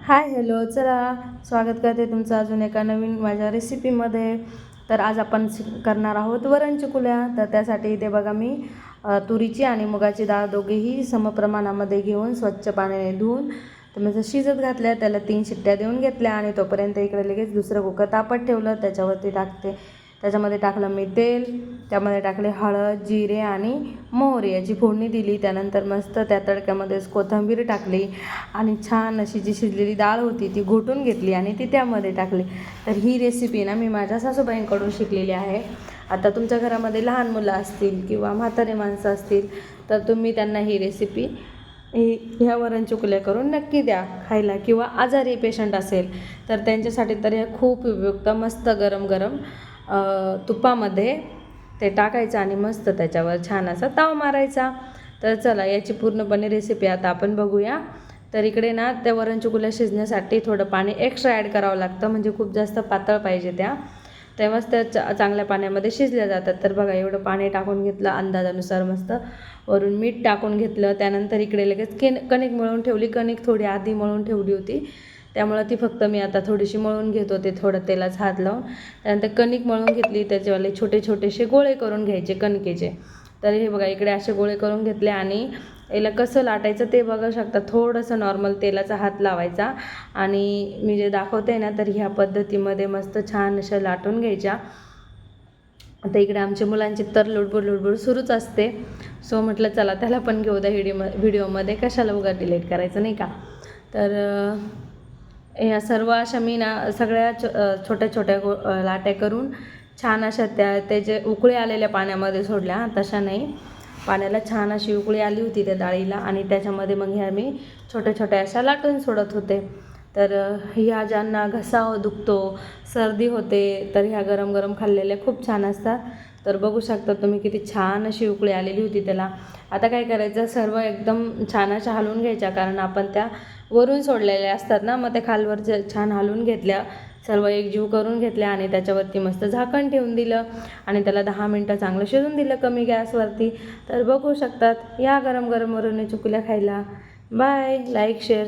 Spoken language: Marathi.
हाय हॅलो, चला स्वागत करते तुमचं अजून एका नवीन माझ्या रेसिपीमध्ये. तर आज आपण करणार आहोत वरण चिकुल्या. तर त्यासाठी इथे बघा मी तुरीची आणि मुगाची डाळ दोघेही समप्रमाणामध्ये घेऊन स्वच्छ पाण्याने धुवून तर म्हणजे शिजत घातल्या. त्याला 3 शिट्ट्या देऊन घेतल्या आणि तोपर्यंत इकडे लगेच दुसरं कुकर तापत ठेवलं. त्याच्यावरती त्याच्यामध्ये टाकलं मी तेल, त्यामध्ये टाकले हळद, जिरे आणि मोहरी याची फोडणी दिली. त्यानंतर मस्त त्या तडक्यामध्येच कोथिंबीर टाकली आणि छान अशी जी शिजलेली डाळ होती ती घोटून घेतली आणि ती त्यामध्ये टाकली. तर ही रेसिपी ना मी माझ्या सासूबाईंकडून शिकलेली आहे. आता तुमच्या घरामध्ये लहान मुलं असतील किंवा म्हातारे माणसं असतील तर तुम्ही त्यांना ही रेसिपी ह्या वरण चिकुल्या करून नक्की द्या खायला. किंवा आजारी पेशंट असेल तर त्यांच्यासाठी तर हे खूप उपयुक्त. मस्त गरम गरम तुपामध्ये ते टाकायचं आणि मस्त त्याच्यावर छान असा ताव मारायचा. तर चला याची पूर्णपणे रेसिपी आता आपण बघूया. तर इकडे ना त्या वरण चिकुल्या शिजण्यासाठी थोडं पाणी एक्स्ट्रा ॲड करावं लागतं, म्हणजे खूप जास्त पातळ पाहिजे त्या, तेव्हाच त्या चांगल्या पाण्यामध्ये शिजल्या जातात. तर बघा एवढं पाणी टाकून घेतलं अंदाजानुसार, मस्त वरून मीठ टाकून घेतलं. त्यानंतर इकडे लगेच कणिक मळून ठेवली. कणिक थोडी आधी मळून ठेवली होती, त्यामुळं ती फक्त मी आता थोडीशी मळून घेत होते, थोडं तेलाच हात लावून. त्यानंतर कणिक मळून घेतली, त्याच्यावाले छोटे छोटेसे गोळे करून घ्यायचे कणकेचे. तर हे बघा इकडे असे गोळे करून घेतले आणि याला कसं लाटायचं ते बघू शकता. थोडंसं नॉर्मल तेलाचा हात लावायचा आणि मी जे दाखवते ना तर ह्या पद्धतीमध्ये मस्त छान अशा लाटून घ्यायच्या. आता इकडे आमच्या मुलांची तर लुडबुड सुरूच असते. सो म्हटलं चला त्याला पण घेऊ द्या व्हिडिओमध्ये, कशाला उगा डिलीट करायचं नाही का. तर या सर्व अशा मी ना सगळ्या छोट्या छोट्या लाट्या करून छान अशा त्याचे उकळी आलेल्या पाण्यामध्ये सोडल्या. तशा नाही, पाण्याला छान अशी उकळी आली होती त्या डाळीला आणि त्याच्यामध्ये मग ह्या मी छोट्या छोट्या अशा लाटून सोडत होते. तर ह्या ज्यांना घसा दुखतो, सर्दी होते, तर ह्या गरम गरम खाल्लेल्या खूप छान असतात. तर बघू शकता तुम्ही किती छान अशी उकळी आलेली होती त्याला. आता काय करायचं, सर्व एकदम छान अशा हलवून घ्यायच्या, कारण आपण त्या वरून सोडलेल्या असतात ना, मग त्या खालवरच्या छान हलवून घेतल्या, सर्व एकजीव करून घेतल्या आणि त्याच्यावरती मस्त झाकण ठेवून दिलं आणि त्याला 10 मिनटं चांगलं शिजून दिलं कमी गॅसवरती. तर बघू शकतात या गरम गरम वरून चिकुल्या खायला. Bye, like share